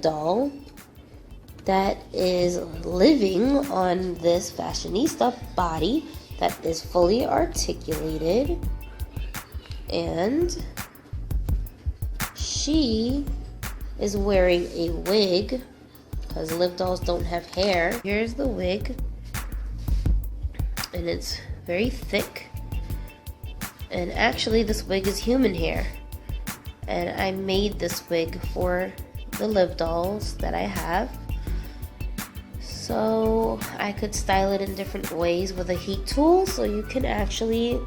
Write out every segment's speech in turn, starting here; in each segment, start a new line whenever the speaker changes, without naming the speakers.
LIV doll that is living on this fashionista body that is fully articulated, and she is wearing a wig because LIV dolls don't have hair. Here's the wig, and it's very thick, and actually this wig is human hair, and I made this wig for the LIV dolls that I have, so I could style it in different ways with a heat tool. So you can actually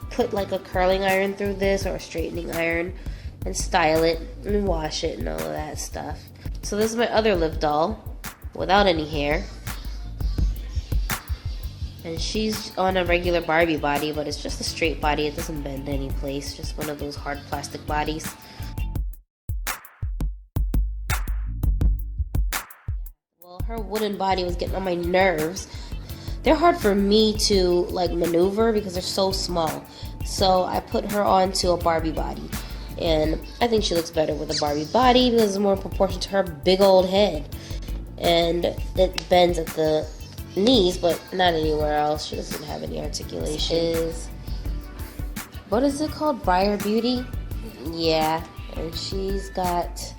put like a curling iron through this or a straightening iron and style it and wash it and all of that stuff. So this is my other LIV doll without any hair, and she's on a regular Barbie body, but it's just a straight body. It doesn't bend any place, just one of those hard plastic bodies. Well, her wooden body was getting on my nerves. They're hard for me to like maneuver because they're so small. So I put her onto a Barbie body, and I think she looks better with a Barbie body because it's more in proportion to her big old head, and it bends at the knees but not anywhere else. She doesn't have any articulation. What is it called? Briar Beauty? Yeah, and she's got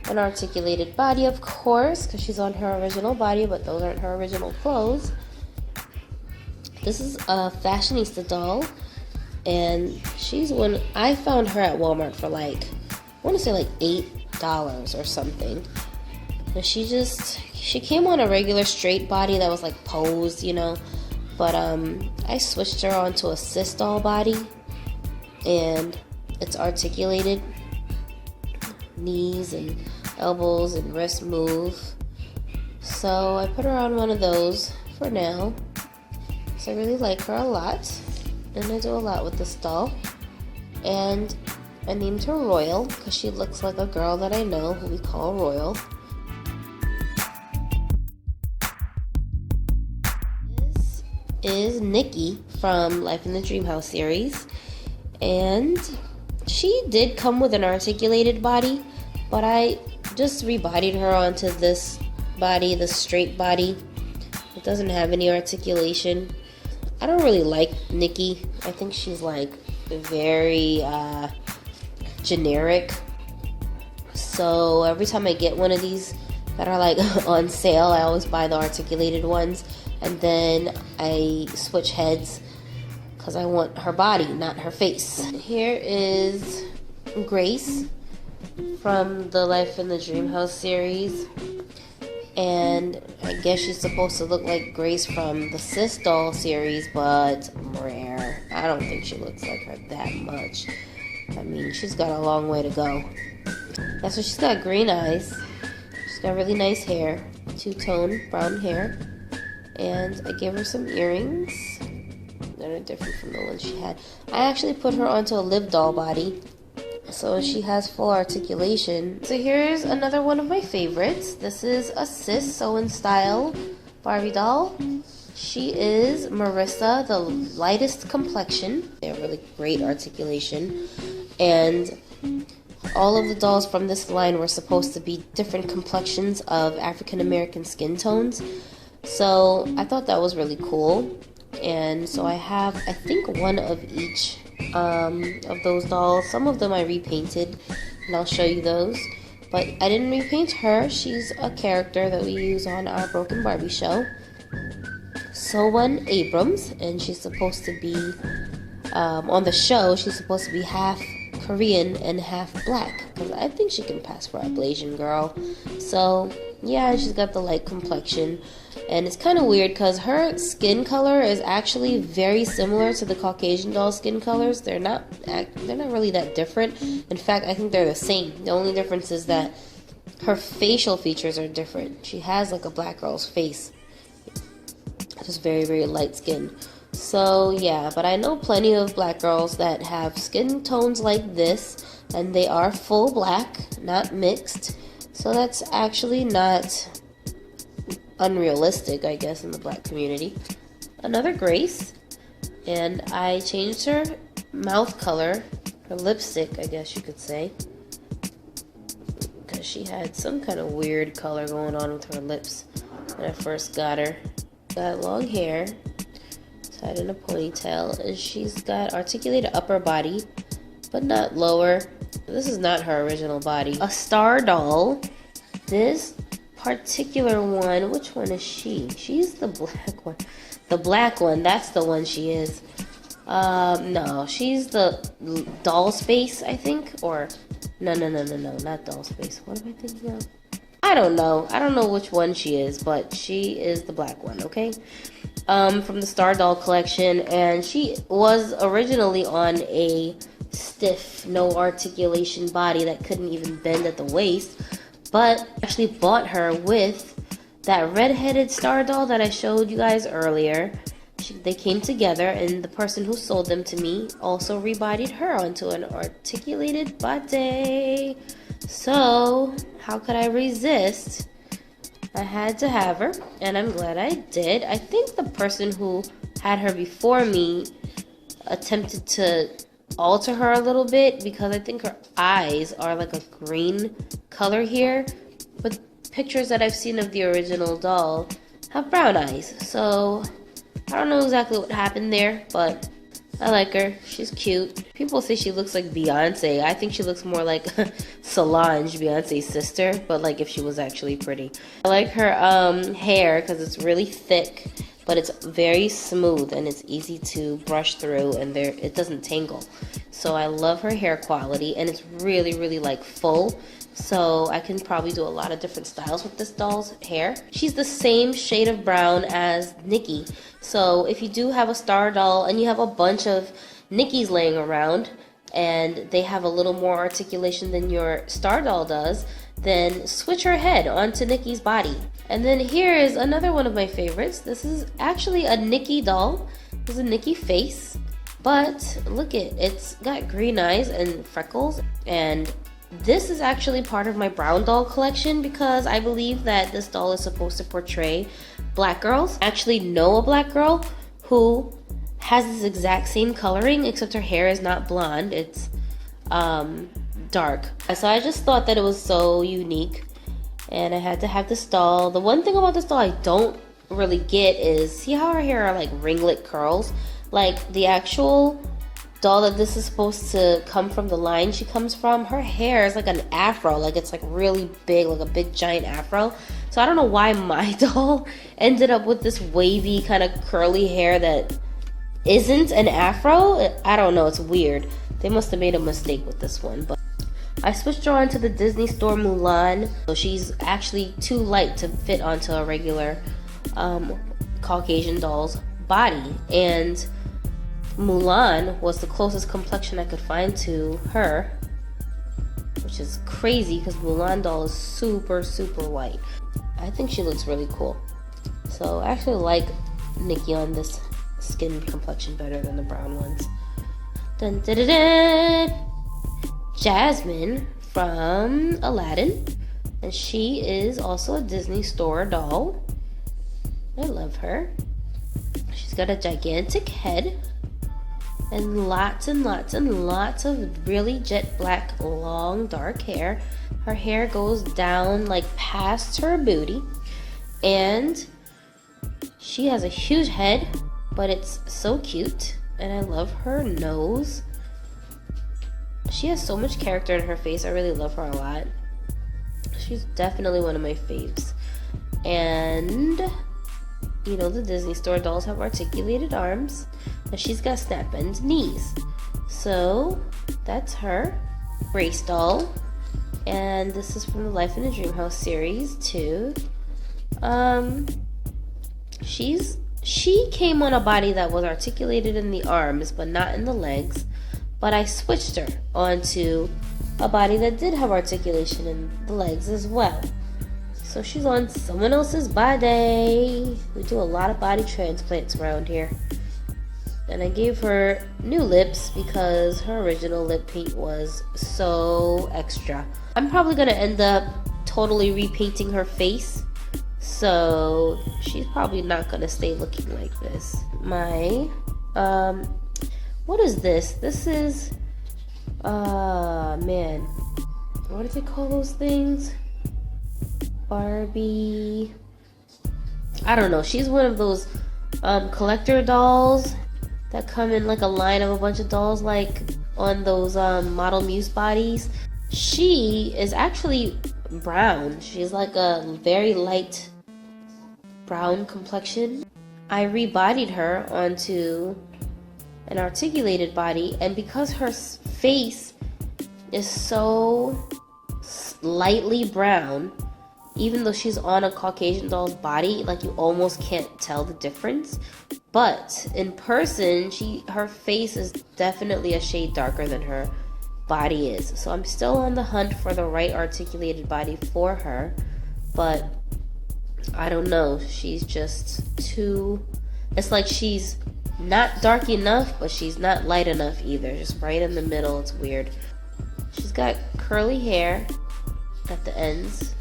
an articulated body, of course, because she's on her original body, but those aren't her original clothes. This is a fashionista doll, and she's one I found her at Walmart for like, I want to say like $8 or something. And she came on a regular straight body that was like posed, you know, but I switched her onto a cis doll body, and it's articulated. Knees and elbows and wrists move. So I put her on one of those for now. So I really like her a lot, and I do a lot with this doll. And I named her Royal because she looks like a girl that I know who we call Royal. This is Nikki from Life in the Dreamhouse series, and she did come with an articulated body, but I just rebodied her onto this body, the straight body. It doesn't have any articulation. I don't really like Nikki. I think she's like very generic. So every time I get one of these that are like on sale, I always buy the articulated ones, and then I switch heads because I want her body, not her face. Here is Grace from the Life in the Dreamhouse series, and I guess she's supposed to look like Grace from the Sis doll series, but rare. I don't think she looks like her that much. I mean, she's got a long way to go. Yeah, so she's got green eyes. She's got really nice hair, two-tone brown hair, and I gave her some earrings that are different from the ones she had. I actually put her onto a LIV doll body, so she has full articulation. So here's another one of my favorites. This is a cis sew-in style Barbie doll. She is Marissa, the lightest complexion. They have really great articulation, and all of the dolls from this line were supposed to be different complexions of African American skin tones. So I thought that was really cool. And so I have, I think, one of each of those dolls. Some of them I repainted, and I'll show you those. But I didn't repaint her. She's a character that we use on our Broken Barbie show. So-Won Abrams, and she's supposed to be, on the show, she's supposed to be half Korean and half black, because I think she can pass for a Blasian girl. So yeah, she's got the light complexion, and it's kind of weird because her skin color is actually very similar to the Caucasian doll skin colors. They're not really that different. In fact, I think they're the same. The only difference is that her facial features are different. She has like a black girl's face, just very, very light skin. So yeah, but I know plenty of black girls that have skin tones like this, and they are full black, not mixed. So that's actually not unrealistic, I guess, in the black community. Another Grace, and I changed her mouth color, her lipstick, I guess you could say, because because she had some kind of weird color going on with her lips when I first got her. Got long hair, tied in a ponytail, and she's got articulated upper body, but not lower. This is not her original body. A star doll. This particular one, which one is she? She's the black one. The black one, that's the one she is. No, she's the doll space, I think, or no, not doll space. What am I thinking of? I don't know which one she is, but she is the black one, okay? From the Star Doll collection, and she was originally on a stiff, no articulation body that couldn't even bend at the waist, but I actually bought her with that red-headed Star Doll that I showed you guys earlier. They came together, and the person who sold them to me also rebodied her onto an articulated body. So, how could I resist? I had to have her, and I'm glad I did. I think the person who had her before me attempted to alter her a little bit because I think her eyes are like a green color here, but pictures that I've seen of the original doll have brown eyes. So, I don't know exactly what happened there, but I like her. She's cute. People say she looks like Beyonce. I think she looks more like Solange, Beyonce's sister, but like if she was actually pretty. I like her hair because it's really thick, but it's very smooth and it's easy to brush through, and it doesn't tangle. So I love her hair quality, and it's really, really like full. So I can probably do a lot of different styles with this doll's hair. She's the same shade of brown as Nikki. So if you do have a Star Doll and you have a bunch of Nikki's laying around and they have a little more articulation than your Star Doll does, then switch her head onto Nikki's body. And then here is another one of my favorites. This is actually a Nikki doll. This is a Nikki face. But look it's got green eyes and freckles, and this is actually part of my brown doll collection because I believe that this doll is supposed to portray black girls. I actually know a black girl who has this exact same coloring, except her hair is not blonde, it's dark. So I just thought that it was so unique, and I had to have this doll. The one thing about this doll I don't really get is, see how her hair are like ringlet curls? Like the actual doll that this is supposed to come from, the line she comes from, her hair is like an afro, like it's like really big, like a big giant afro. So I don't know why my doll ended up with this wavy kind of curly hair that isn't an afro. I don't know, it's weird. They must have made a mistake with this one. But I switched her onto the Disney store Mulan. So she's actually too light to fit onto a regular Caucasian doll's body, and Mulan was the closest complexion I could find to her, which is crazy because Mulan doll is super, super white. I think she looks really cool. So I actually like Nikki on this skin complexion better than the brown ones. Dun, dun, dun, dun. Jasmine from Aladdin, and she is also a Disney store doll. I love her. She's got a gigantic head and lots of really jet black, long, dark hair. Her hair goes down like past her booty, and she has a huge head, but it's so cute, and I love her nose. She has so much character in her face. I really love her a lot. She's definitely one of my faves. And you know, the Disney store dolls have articulated arms, and she's got snap-bend knees. So that's her. Grace doll, and this is from the Life in the Dreamhouse series too. She came on a body that was articulated in the arms but not in the legs, but I switched her onto a body that did have articulation in the legs as well. So she's on someone else's body. We do a lot of body transplants around here. And I gave her new lips because her original lip paint was so extra. I'm probably gonna end up totally repainting her face, so she's probably not gonna stay looking like this. My what is this? This is man, what do they call those things? Barbie. I don't know. She's one of those collector dolls that come in like a line of a bunch of dolls, like on those Model Muse bodies. She is actually brown. She's like a very light brown complexion. I rebodied her onto an articulated body, and because her face is so lightly brown, even though she's on a Caucasian doll's body, like you almost can't tell the difference. But in person, her face is definitely a shade darker than her body is. So I'm still on the hunt for the right articulated body for her, but I don't know. She's just too, it's like she's not dark enough, but she's not light enough either. Just right in the middle. It's weird. She's got curly hair at the ends,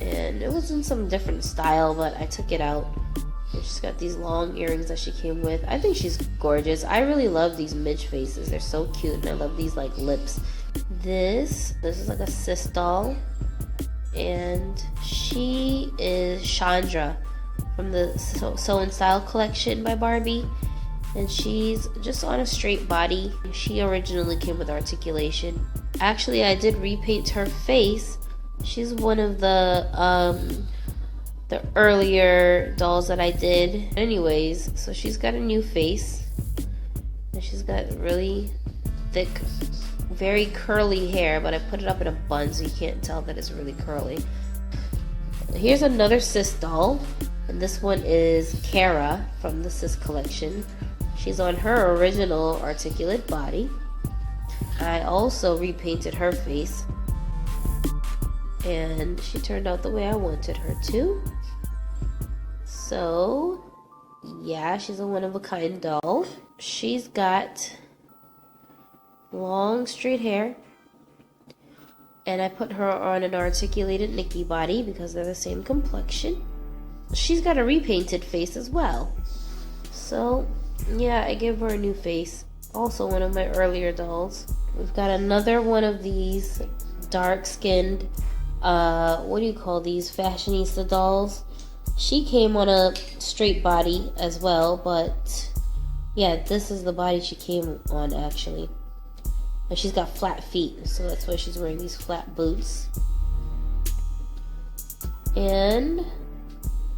and it was in some different style, but I took it out. And she's got these long earrings that she came with. I think she's gorgeous. I really love these midge faces. They're so cute, and I love these like lips. This is like a cis doll, and she is Chandra from the Sew and Style collection by Barbie, and she's just on a straight body. She originally came with articulation. Actually, I did repaint her face. She's one of the earlier dolls that I did. Anyways, so she's got a new face, and she's got really thick, very curly hair, but I put it up in a bun so you can't tell that it's really curly. Here's another cis doll, and this one is Kara from the cis collection. She's on her original articulate body. I also repainted her face, and she turned out the way I wanted her to. So yeah, she's a one-of-a-kind doll. She's got long straight hair, and I put her on an articulated Nikki body because they're the same complexion. She's got a repainted face as well. So yeah, I gave her a new face. Also one of my earlier dolls. We've got another one of these dark-skinned, what do you call these, Fashionista dolls. She came on a straight body as well, but yeah, this is the body she came on actually. And she's got flat feet, so that's why she's wearing these flat boots. And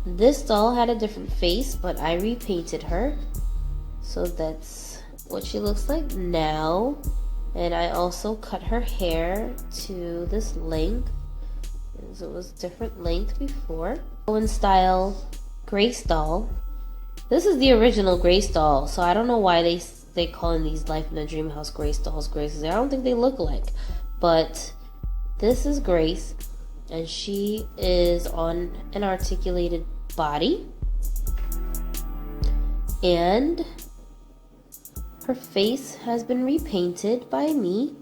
this doll had a different face, but I repainted her. So that's what she looks like now. And I also cut her hair to this length, because it was different length before. In style Grace doll. This is the original Grace doll, so I don't know why they calling these Life in the Dreamhouse Grace dolls Graces. I don't think they look alike, but this is Grace, and she is on an articulated body, and her face has been repainted by me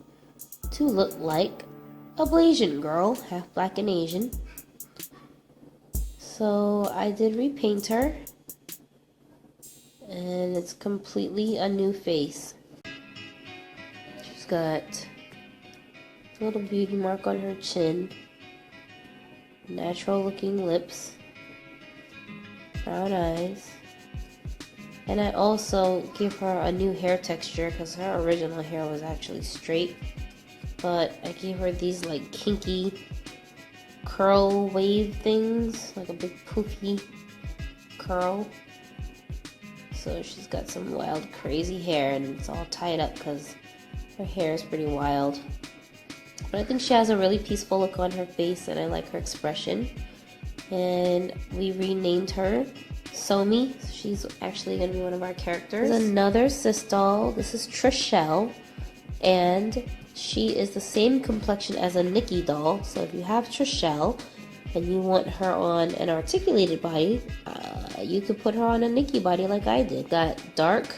to look like a Blasian girl, half black and Asian. So I did repaint her, and it's completely a new face. She's got a little beauty mark on her chin, natural looking lips, brown eyes, and I also gave her a new hair texture because her original hair was actually straight, but I gave her these like kinky curl wave things, like a big poofy curl. So she's got some wild crazy hair, and it's all tied up because her hair is pretty wild. But I think she has a really peaceful look on her face, and I like her expression. And we renamed her Somi. She's actually going to be one of our characters. There's another cis doll. This is Trishelle, and she is the same complexion as a Nikki doll. So if you have Trishelle and you want her on an articulated body, you could put her on a Nikki body like I did. Got dark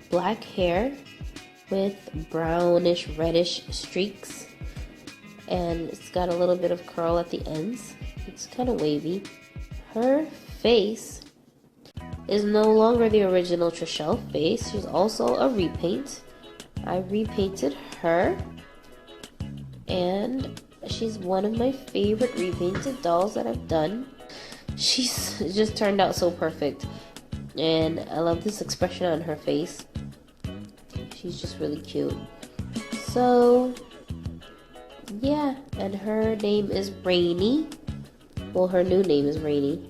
black hair with brownish reddish streaks, and it's got a little bit of curl at the ends. It's kind of wavy. Her face is no longer the original Trishelle face. She's also a repaint. I repainted her, and she's one of my favorite repainted dolls that I've done. She's just turned out so perfect, and I love this expression on her face. She's just really cute. So yeah, and her name is Rainy. Well, her new name is Rainy.